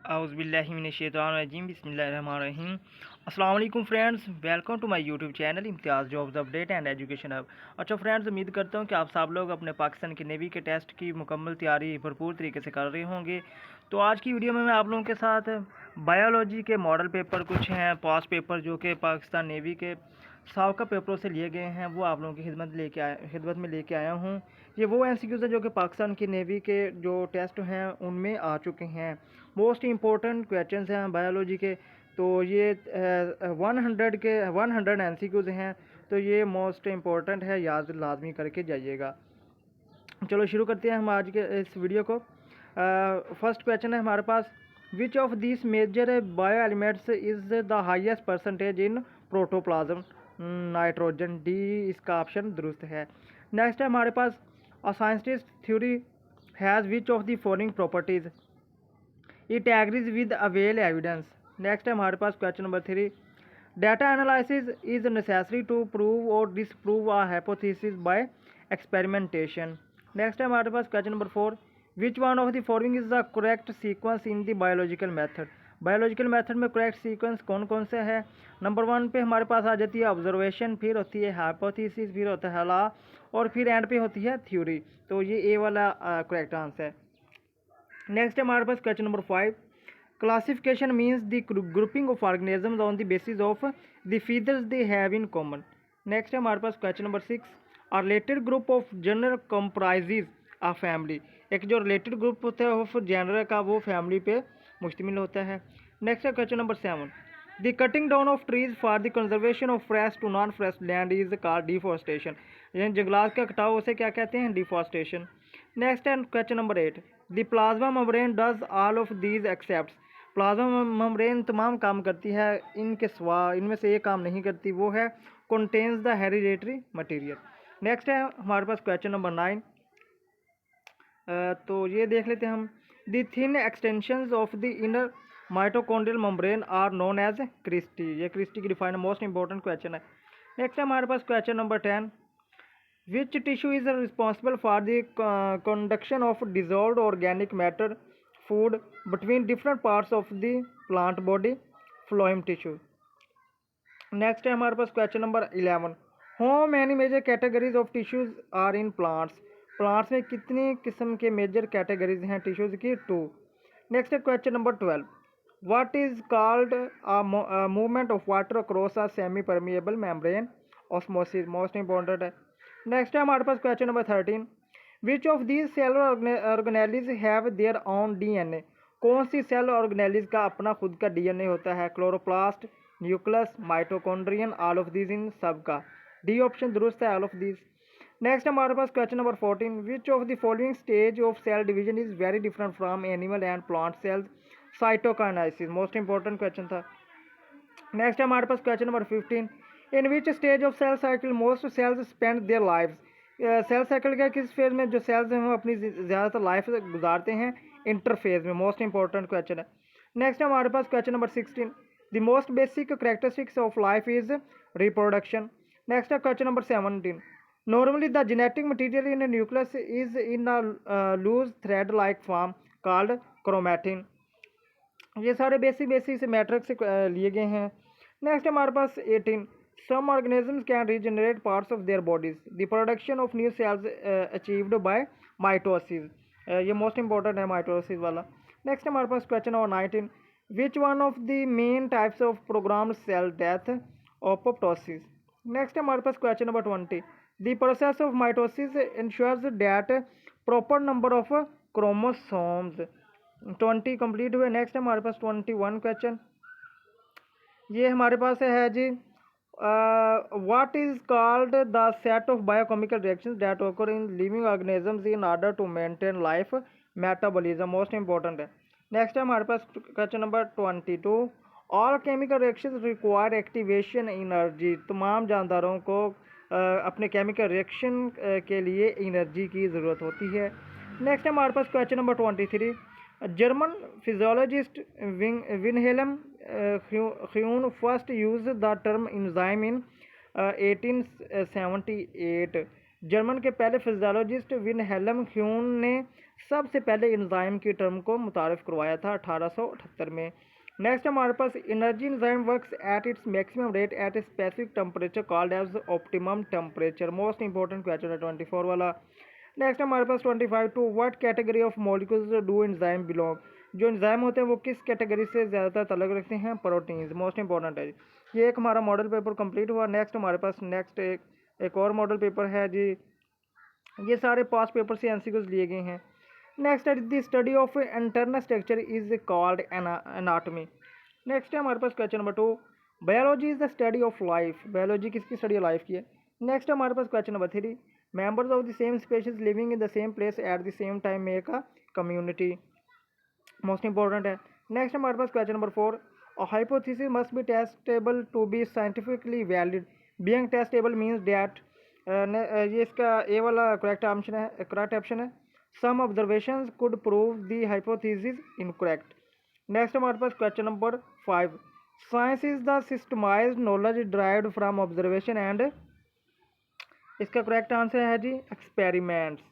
आउज़ुबिल्लाहिमिनश्शैतानिर्रजीम बिस्मिल्लाहिर्रहमानिर्रहीम। अस्सलाम वालेकुम friends, welcome to my YouTube channel Imtiaz jobs update and education hub. अच्छा फ्रेंड्स, उम्मीद करता हूँ कि आप सब लोग अपने पाकिस्तान की नेवी के टेस्ट की मुकम्मल तैयारी भरपूर तरीके से कर रहे होंगे। तो आज की वीडियो में मैं आप लोगों के साथ बायोलॉजी के मॉडल पेपर कुछ हैं पास पेपर जो कि पाकिस्तान नेवी के सावका पेपरों से लिए गए हैं, वो आप लोगों की खिदमत में लेके आया हूँ। ये वो MCQs है जो कि पाकिस्तान की नेवी के जो टेस्ट हैं उनमें आ चुके हैं। मोस्ट इम्पोर्टेंट क्वेश्चंस हैं बायोलॉजी के। तो ये 100 MCQs हैं, तो ये मोस्ट इम्पोर्टेंट है, याद लाजमी करके जाइएगा। चलो शुरू करते हैं हम आज के इस वीडियो को। फर्स्ट क्वेश्चन है हमारे पास, which of this major bio elements is the highest percentage in protoplasm nitrogen. D इसका ऑप्शन दुरुस्त है। नेक्स्ट है हमारे पास, a scientist theory has which of the following properties, it agrees with avail evidence. Next है हमारे पास question number 3, data analysis is necessary to prove or disprove a hypothesis by experimentation. Next है हमारे पास question number 4, which one of the following is the correct sequence in the biological method. Biological method में correct sequence कौन कौन से है। Number 1 पे हमारे पास आ जाती है ऑब्जर्वेशन, फिर होती है हाइपोथेसिस, फिर होता है लॉ, और फिर एंड पे होती है थ्योरी। तो ये ए वाला करेक्ट आंसर है। नेक्स्ट है हमारे पास question number 5, classification means the grouping of organisms on the basis of the features they have in common. Next है हमारे पास question number 6, a related group of general comprises a family. एक जो related group होता है of general का, वो family पे मुश्तमिल होता है। नेक्स्ट है question number 7, the cutting down of trees for the conservation of fresh to non fresh land is called deforestation. यानी जंगलात का कटाव, उसे क्या कहते हैं, डिफॉरेस्टेशन। नेक्स्ट है question number 8, the plasma membrane does all of these except. Plasma membrane तमाम काम करती है, इनके सिवा इनमें से एक काम नहीं करती, वो है contains the hereditary material. Next है हमारे पास क्वेश्चन नंबर 9, तो ये देख लेते हैं हम, the thin extensions of the inner mitochondrial membrane are known as cristae. ये क्रिस्टी की डिफाइन मोस्ट इंपॉर्टेंट क्वेश्चन है। नेक्स्ट है हमारे पास question number 10, which tissue is responsible for the conduction of dissolved organic matter food between different parts of the plant body, phloem tissue। Next है हमारे पास question number 11, how many major categories of tissues are in plants. Plants में कितनी किस्म के major categories हैं tissues की, 2। Next है question number 12, what is called a movement of water across a semi permeable membrane, osmosis. Most important है। Next है हमारे पास question number 13, which of these cellular organelles have their own DNA। कौन सी cell organelles का अपना खुद का DNA होता है, chloroplast, nucleus, mitochondrion, all of these, इन सब का। डी ऑप्शन दुरुस्त है, ऑल ऑफ दीज। नेक्स्ट हमारे पास question number 14, which of the following stage of cell division is very different from animal and plant cells, cytokinesis. Most important question था। Next हमारे पास question number 15, in which stage of cell cycle most cells spend their lives. Cell cycle का किस phase में जो sales हैं वो अपनी ज़्यादातर लाइफ गुजारते हैं, इंटरफेज में। मोस्ट इंपॉर्टेंट क्वेश्चन है। नेक्स्ट हमारे पास question number 16, the most basic characteristics of life is reproduction. Next है question number 17, normally the genetic material in nucleus is in a loose thread like form called chromatin. ये सारे basic से matrix से लिए गए हैं। नेक्स्ट हमारे पास 18, some organisms can regenerate parts of their bodies, the production of new cells achieved by mitosis। ये most important है माइटोसिस वाला। नेक्स्ट हमारे पास question number 19, which one of the main types of programmed cell death, apoptosis. Next हमारे पास question number 20, the process of mitosis ensures that proper number of chromosomes. 20 complete हुए। Next हमारे पास 21 question, ये हमारे पास है जी, what is called the set of biochemical reactions that occur in living organisms in order to maintain life metabolism। Most important है। Next है हमारे पास question number 22, all chemical reactions require activation energy. तमाम जानदारों को अपने केमिकल रिएक्शन के लिए एनर्जी की ज़रूरत होती है। नेक्स्ट है हमारे पास question number 23, German physiologist Wilhelm Kühne first use the term enzyme in 1878। German के पहले फिजियोलॉजिस्ट विनहेल्म ह्यून ने सबसे पहले एंजाइम की टर्म को मुतारिफ करवाया था 1878 में। नेक्स्ट हमारे पास energy enzyme works at its maximum rate at a specific temperature called as optimum temperature. Most important question है 24 वाला। नेक्स्ट हमारे पास 25 to what category of molecules do enzyme belong. जो एंजाइम होते हैं वो किस कैटेगरी से ज़्यादातर ताल्लुक रखते हैं? प्रोटीन्स। मोस्ट इंपॉर्टेंट है जी। ये एक हमारा मॉडल पेपर कंप्लीट हुआ। नेक्स्ट हमारे पास एक और मॉडल पेपर है जी। ये सारे पास पेपर से एमसीक्यूज लिए गए हैं। नेक्स्ट है the study of internal structure is called anatomy. Next है हमारे पास question number 2, biology is the study of life. Biology किसकी स्टडी ऑफ लाइफ की है? नेक्स्ट हमारे पास question number 3, members of the same species living in the same place at the same time make a community. Most important है। Next हमारे पास question number 4, a hypothesis must be testable to be scientifically valid. Being testable means that ये इसका A वाला correct option है। Some observations could prove the hypothesis incorrect. Next हमारे पास question number 5, science is the systematized knowledge derived from observation and. इसका correct answer है जी experiments.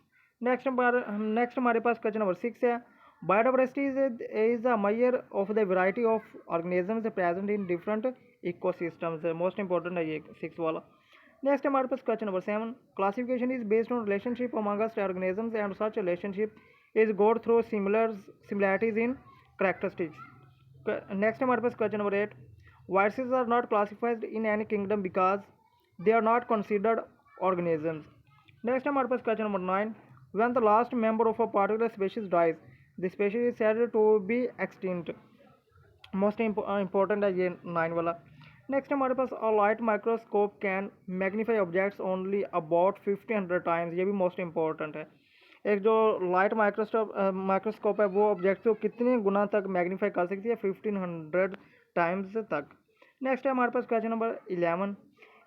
Next हमारे पास क्वेश्चन नंबर 6 है, biodiversity is a measure of the variety of organisms present in different ecosystems. Most important है ये 6 वाला। Next हमारे पास question number 7, classification is based on relationship amongst organisms and such relationship is gauged through similarities in characteristics. Next हमारे पास question number 8, viruses are not classified in any kingdom because they are not considered organisms. Next हमारे पास question number 9, when the last member of a particular species dies the species is said to be extinct. Most important है ये 9 वाला। Next हमारे पास a light microscope can magnify objects only about 1500 times। ये भी most important है। एक जो light microscope है वो ऑब्जेक्ट को कितने गुना तक मैग्नीफाई कर सकती है? 1500 टाइम्स तक। नेक्स्ट है हमारे पास question number 11,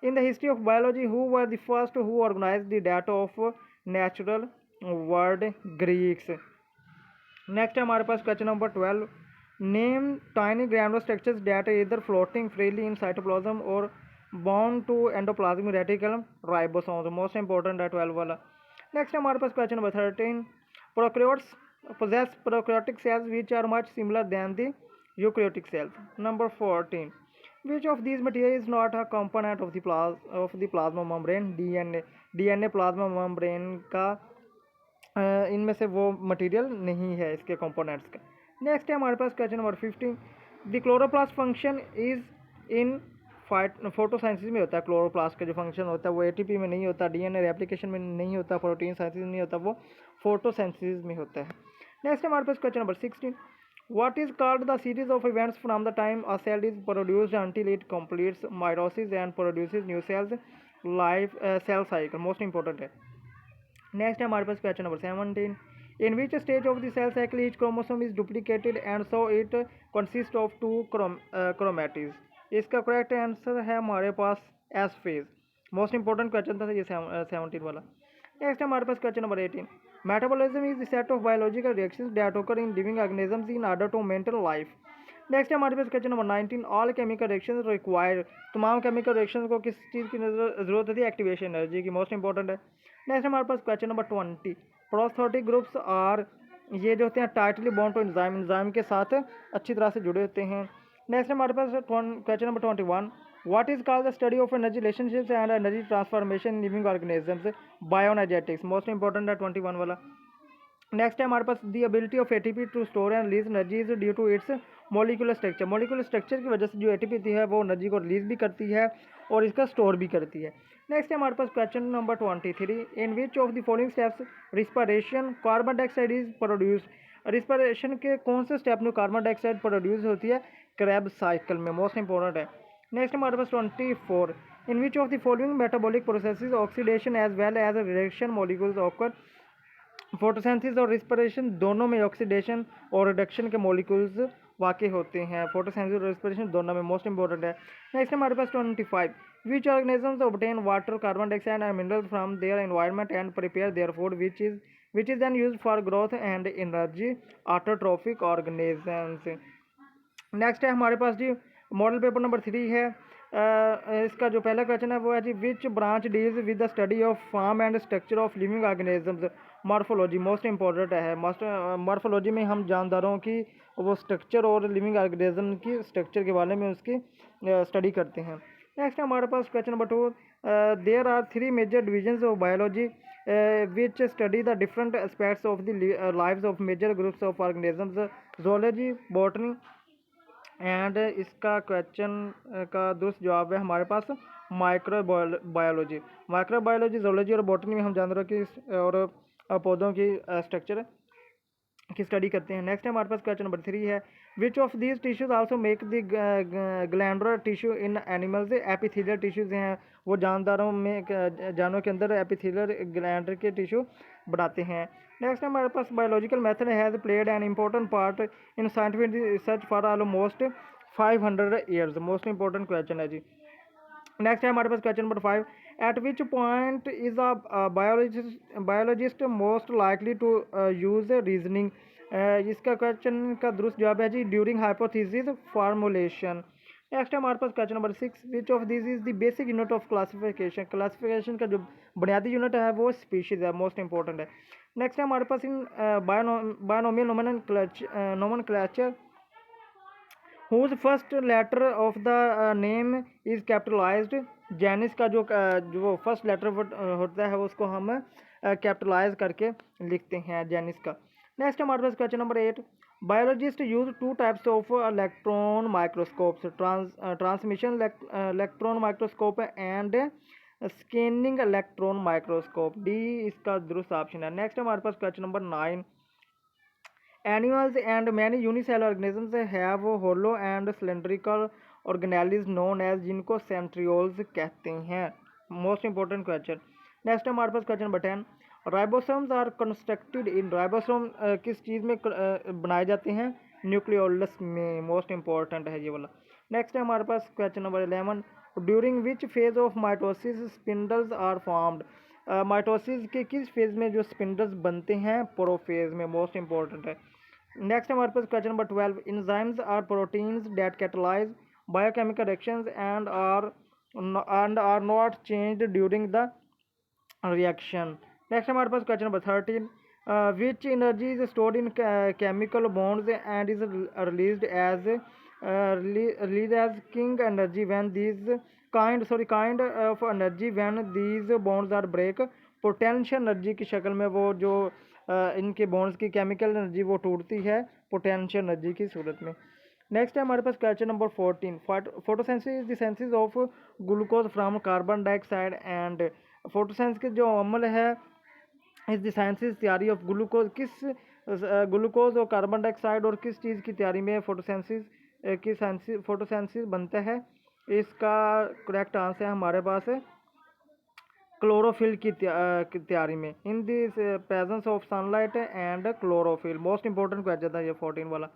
in the history of biology who were the first who organized the data of natural world? Greeks. Next है हमारे पास question number 12, name tiny granular structures that are either floating freely in cytoplasm or bound to endoplasmic reticulum ribosomes। Most important है 12 वाला। Next हमारे पास question number 13, prokaryotes possess prokaryotic cells which are much similar than the eukaryotic cells। Number 14, which of these material is not a component of the plasma membrane? DNA plasma membrane का इनमें से वो material नहीं है इसके components का। Next है हमारे पास question number 15, the chloroplast function is in photosynthesis में होता है। क्लोरोप्लास्ट का जो फंक्शन होता है वो एटीपी में नहीं होता, डीएनए रेप्लिकेशन में नहीं होता, प्रोटीन साइंसिस में नहीं होता, वो फोटोसिंथेसिस में होता है। नेक्स्ट हमारे पास question number 16, what is called the series of events from the time a cell is produced until it completes meiosis and produces new cells? Life cell cycle। Most important है। Next है हमारे पास question number 17, in which stage of the cell cycle each chromosome is duplicated and so it consists of 2 chromatids? इसका correct answer है हमारे पास S phase. Most important question था ये 17 वाला। नेक्स्ट हमारे पास question number 18, metabolism is the set of biological reactions that occur in living organisms in order to maintain life. Next हमारे पास question number 19, all chemical reactions required. तमाम chemical reactions को किस चीज़ की जरूरत होती है? एक्टिवेशन एनर्जी की। मोस्ट इंपॉर्टेंट है। नेक्स्ट हमारे पास question number 20, prosthetic groups are, ये जो होते हैं टाइटली बॉन्ड टू एंजाइम के साथ अच्छी तरह से जुड़े होते हैं। नेक्स्ट हमारे पास question number 21, what is called the study of energy relationships and energy transformation in living organisms? Bioenergetics। Most important है 21 वाला। नेक्स्ट है हमारे पास the ability of ATP to store and release energy is due to its molecular structure. Molecular structure की वजह से जो ATP है वो एनर्जी को रिलीज भी करती है और इसका स्टोर भी करती है। नेक्स्ट है हमारे पास question number 23, in which of the following steps respiration carbon dioxide is produced. Respiration के कौन से स्टेप में कार्बन डाइऑक्साइड प्रोड्यूस होती है? क्रेब्स साइकिल में। मोस्ट इंपॉर्टेंट है। नेक्स्ट हमारे पास 24, in which of the following metabolic processes oxidation as well as reduction molecules occur. Photosynthesis और रिस्पिरेशन दोनों में ऑक्सीडेशन और रिडक्शन के मॉलिक्यूल्स वाक़ई होते हैं। फोटोसिंथेसिस और रिस्पिरेशन दोनों में। मोस्ट इंपॉर्टेंट है। नेक्स्ट हमारे पास 25, which organisms obtain water carbon dioxide and minerals from their environment and prepare their food which is then used for growth and energy? Autotrophic organisms. Next है हमारे पास जी मॉडल पेपर नंबर 3 है, इसका जो पहला क्वेश्चन है वो है जी, which branch deals with the study of form and structure of living organisms. Morphology most important है। मॉर्फोलॉजी में हम जानदारों की वो स्ट्रक्चर और लिविंग ऑर्गेनिज्म की स्ट्रक्चर के बारे में उसकी स्टडी करते हैं। नेक्स्ट हमारे पास question number 2, there are 3 major divisions of biology which study the different aspects of the lives of major groups of organisms, zoology, botany and इसका क्वेश्चन का दुरुस्त जवाब है हमारे पास माइक्रोबायोलॉजी। माइक्रोबायोलॉजी, जोलॉजी और बॉटनी में हम जानवरों की और पौधों की स्ट्रक्चर की स्टडी करते हैं। नेक्स्ट हमारे पास क्वेश्चन नंबर 3 है, विच of these tissues also make the glandular tissue in animals. Epithelial tissues हैं वो जानदारों में जानवरों के अंदर एपिथेलियल ग्लैंड के टिश्यू बनाते हैं। नेक्स्ट हमारे पास biological method has played an important part in scientific research for almost 500 years. Most important question है जी। नेक्स्ट है हमारे पास question number 5, at which point is a biologist most likely to use reasoning. इसका question का दुरुस्त जवाब है जी, ड्यूरिंग हाइपोथेसिस फार्मूलेशन। नेक्स्ट है हमारे पास question number 6, which of this is the basic unit of classification. Classification का जो बुनियादी यूनिट है वो स्पीशीज है, मोस्ट इंपॉर्टेंट है। नेक्स्ट है हमारे पास in binomial nomenclature whose first letter of the name is capitalized। Genus का जो फर्स्ट लेटर होता है उसको हम कैपिटलाइज करके लिखते हैं जेनिस का। नेक्स्ट हमारे पास question number 8, biologist use 2 types of electron microscopes, transmission electron microscope and scanning electron microscope. D इसका दुरुस्त ऑप्शन है। नेक्स्ट हमारे पास question number 9, animals and many unicellular organisms have hollow and cylindrical organelles known as, जिनको centrioles कहते हैं। Most important question. Next हमारे पास question number 10, ribosomes are constructed in. Ribosome किस चीज़ में बनाए जाते हैं? न्यूक्लियोलस में। मोस्ट इंपॉर्टेंट है ये वाला। नेक्स्ट है हमारे पास question number 11, during which phase of mitosis spindles are formed. Mitosis के किस फेज में जो स्पिंडल्स बनते हैं? प्रोफेज में। मोस्ट इंपॉर्टेंट है। नेक्स्ट हमारे पास question number 12, enzymes are proteins that catalyze biochemical reactions and are not changed during the reaction। Next हमारे पास question number 13, which energy is stored in chemical bonds and is released as king energy when these kind of energy when these bonds are break। Potential energy की शक्ल में वो जो इनके bonds की chemical energy वो टूटती है पोटेंशियल एनर्जी की सूरत में। नेक्स्ट है हमारे पास question number 14, photosynthesis is the synthesis of glucose from carbon dioxide and. Photosynthesis के जो अमल है इज द सिंथेसिस तैयारी ऑफ ग्लूकोज, किस ग्लूकोज और कार्बन डाइऑक्साइड और किस चीज़ की तैयारी में फोटोसिंथेसिस बनता है? इसका करेक्ट आंसर है हमारे पास क्लोरोफिल की तैयारी में, in this presence of sunlight and chlorophyll. Most important question था ये 14 वाला।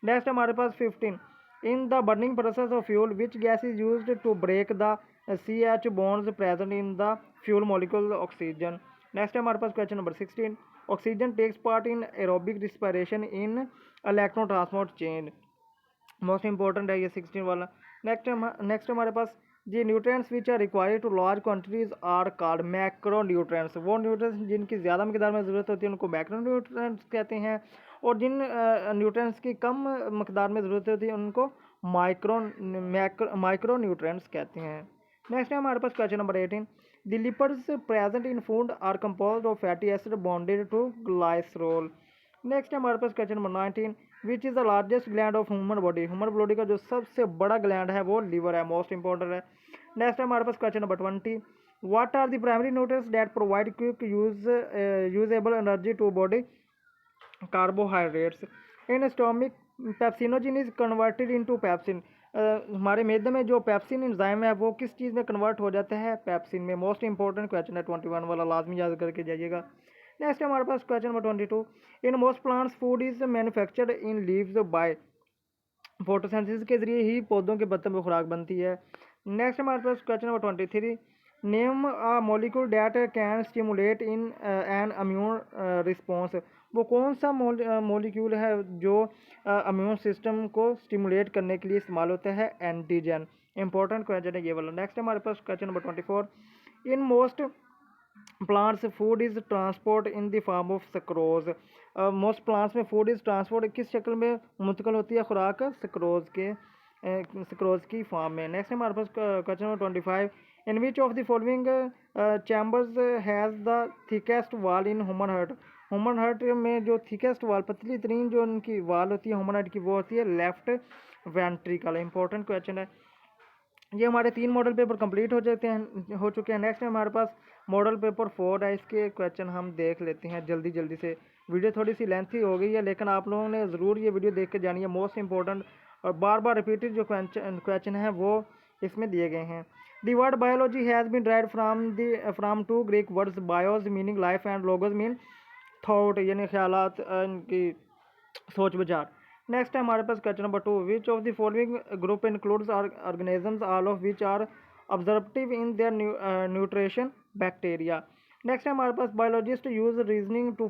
नेक्स्ट हमारे पास 15, in the burning process of fuel which gas is used to break the CH bonds present in the fuel molecule oxygen. Next हमारे पास question number 16, oxygen takes part in aerobic respiration in electron transport chain. Most important है ये 16 वाला। Next हमारे पास जी, nutrients which are required to large quantities are called macro nutrients. वो nutrients जिनकी ज़्यादा मकदार में ज़रूरत होती है उनको मैक्रो न्यूट्रिएंट्स कहते हैं, और जिन न्यूट्रिएंट्स की कम मकदार में ज़रूरत होती है उनको माइक्रो न्यूट्रिएंट्स कहते हैं। नेक्स्ट है हमारे पास question number 18, the lipids present in food are composed of fatty acid bonded to glycerol. Next है हमारे पास question number 19, which is the largest gland of human body. Human body का जो सबसे बड़ा ग्लैंड है वो लीवर है। मोस्ट इंपॉर्टेंट है। नेक्स्ट है हमारे पास question number 20, what are the primary nutrients that provide quick usable energy to body? Carbohydrates. In stomach pepsinogen is converted into pepsin. हमारे मैदे में जो पेप्सिन एंजाइम है वो किस चीज़ में कन्वर्ट हो जाता है? पेप्सिन में। मोस्ट इंपॉर्टेंट क्वेश्चन है 21 वाला, लाजमी याद करके जाइएगा। नेक्स्ट हमारे पास question number 22, in most plants food is manufactured in leaves by. Photosynthesis के जरिए ही पौधों के पत्तों में खुराक बनती है। नेक्स्ट हमारे पास question number 23, name a molecule that can stimulate in an immune response. वो कौन सा मॉलिक्यूल है जो इम्यून सिस्टम को स्टिमुलेट करने के लिए इस्तेमाल होता है? एंटीजन। इंपॉर्टेंट क्वेश्चन है ये वाला। नेक्स्ट हमारे पास question number 24। In most plants food is transport in the form of sucrose. Most plants में फूड इज ट्रांसपोर्ट किस शक्ल में मुंतकिल होती है खुराक? सक्रोज की फॉर्म में। नेक्स्ट हमारे पास question number 25। In which of the following chambers has the thickest wall in human heart? Human heart में जो थिकेस्ट वाल, पतली तरीन जो उनकी वाल होती है ह्यूमन हार्ट की, वो होती है लेफ्ट वेंट्रिकल। इंपॉर्टेंट क्वेश्चन है। ये हमारे 3 मॉडल पेपर कंप्लीट हो चुके हैं। नेक्स्ट हमारे पास मॉडल पेपर 4 है। इसके क्वेश्चन हम देख लेते हैं जल्दी से। वीडियो थोड़ी सी लेंथी हो गई है, लेकिन आप लोगों ने ज़रूर ये वीडियो देख के जानी है। मोस्ट इंपॉर्टेंट और बार बार रिपीटेड जो क्वेश्चन हैं वो इसमें दिए गए हैं। The word biology has been derived from 2 Greek words, bios meaning life and logos mean thought, यानी ख्यालात, इनकी सोच विचार। नेक्स्ट है हमारे पास question number 2। Which of the following group includes organisms all of which are absorptive in their nutrition? Bacteria. Next है हमारे पास biologist use reasoning to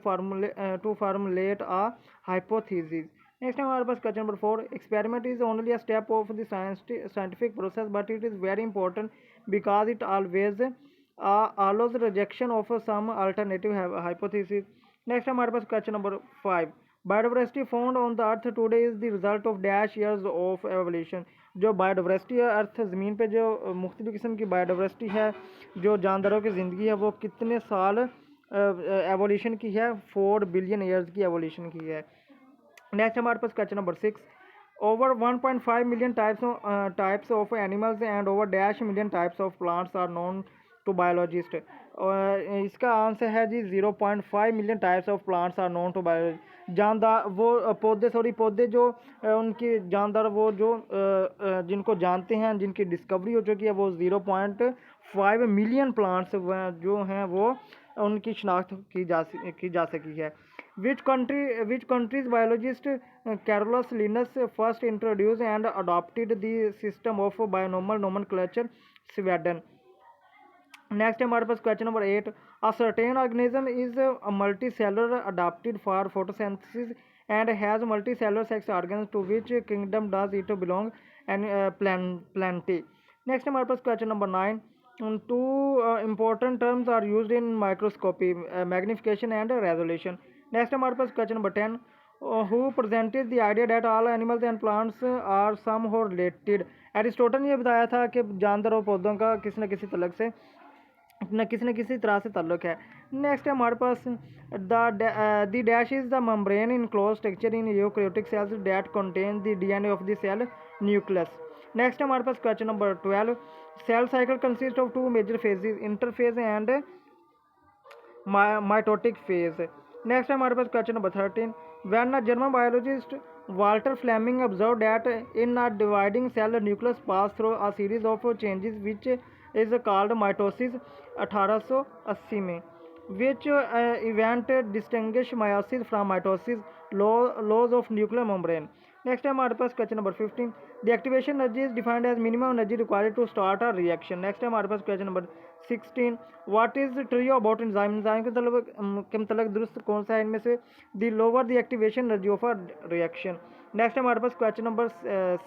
formulate a hypothesis. Next है हमारे पास question number 4। Experiment is only a step of the scientific process but it is very important because it allows rejection of some alternative hypothesis. Next हमारे पास question number 5। Biodiversity found on the earth today is the result of dash years of evolution. जो biodiversity है earth ज़मीन पे, जो मुख्तलिफ किस्म की बायोडाइवर्सिटी है, जो जानदारों की ज़िंदगी है, वो कितने साल एवोल्यूशन की है? 4 बिलियन ईयर्स की एवोल्यूशन की है। नेक्स्ट हमारे पास question number 6। Over 1.5 million types of animals and over dash million types of plants are known to biologist. इसका आंसर है जी 0.5 million types of plants are known to biology. जानदार वो पौधे जो उनकी जानदार वो जो जिनको जानते हैं, जिनकी डिस्कवरी हो चुकी है, वो 0.5 मिलियन प्लांट्स जो हैं वो उनकी शनाख्त की जा सकी है। Which country's biologist Carolus Linnaeus first introduce and adopted the system of binomial nomenclature? Sweden. Next हमारे पास question number 8। A certain organism is multi cellular adopted for photosynthesis and has multi cellular sex organs to which kingdom does it belong and Plantae. Next हमारे पास question number 9। Two important terms are used in microscopy, magnification and resolution. Next हमारे पास question number 10। who presented the idea that all animals and plants are somehow related? Aristotle ने ये बताया था कि जानवर और पौधों का किसी न किसी तरह से ताल्लुक है। नेक्स्ट है हमारे पास the dash is the membrane enclose structure in eukaryotic cells that contain the DNA of the cell nucleus. Next हमारे पास question number 12। Cell cycle consist of 2 major phases, interphase and mitotic phase. Next हमारे पास question number 13। When a German biologist Walter Flemming observe that in a dividing cell nucleus pass through a series of changes which is called mitosis 1880 में। Which event distinguish meiosis from mitosis? Loss of nuclear membrane. Next है हमारे पास question number 15। The activation energy is defined as minimum energy required to start a reaction. Next है हमारे पास question number 16। What is true about enzyme? Enzyme के मतलब दुरुस्त कौन सा है इनमें से? The lower the activation energy of a reaction. Next हमारे पास question number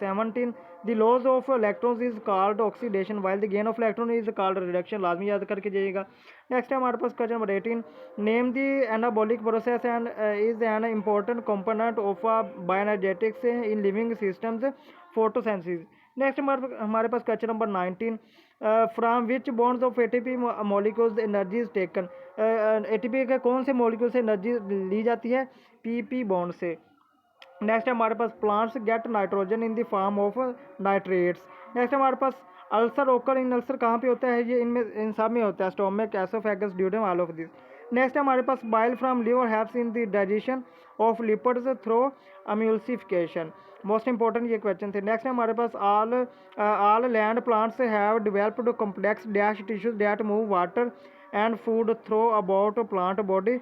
17। The loss of electrons is called oxidation while the gain of electron is called reduction. लाजमी याद करके जाइएगा। नेक्स्ट है हमारे पास question number 18। Name the anabolic process and is an important component of bioenergetics in living systems? Photosynthesis. Next हमारे पास question number 19। From which bonds of ATP molecules energy is taken? ATP के कौन से molecule से energy ली जाती है? PP bond से। Next हमारे पास plants get nitrogen in the form of nitrates. Next हमारे पास अल्सर ओकर इन अल्सर कहाँ पे होता है? ये इनमें इन सब में होता है, stomach, oesophagus, duodenum, all of this. Next हमारे पास bile from liver helps in the digestion of lipids through emulsification. Most important ये क्वेश्चन थे। नेक्स्ट हमारे पास all land plants have developed complex dash tissues that move water and food through about plant body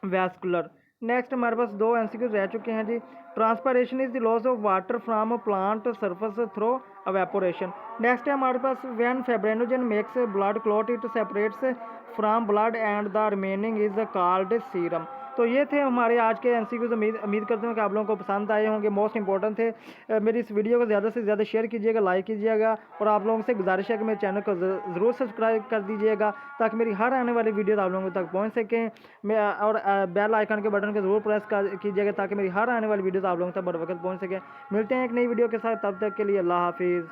vascular. Next हमारे पास 2 MCQs रह चुके हैं जी। Transpiration is the loss of water from plant surface through evaporation. Next है हमारे पास when fibrinogen makes blood clot it separates from blood and the remaining is called serum. तो ये थे हमारे आज के MCQs। उम्मीद करते हैं कि आप लोगों को पसंद आए होंगे, मोस्ट इंपॉर्टेंट थे। मेरी इस वीडियो को ज़्यादा से ज़्यादा शेयर कीजिएगा, लाइक कीजिएगा, और आप लोगों से गुजारिश है कि मेरे चैनल को ज़रूर सब्सक्राइब कर दीजिएगा ताकि मेरी हर आने वाली वीडियो आप लोगों तक पहुँच सकें। मैं और बेल आइकन के बटन को ज़रूर प्रेस कीजिएगा ताकि मेरी हर आने वाली वीडियो आप लोगों तक बर वक्त पहुँच सकें। मिलते हैं एक नई वीडियो के साथ, तब तक के लिए अल्लाह हाफिज़।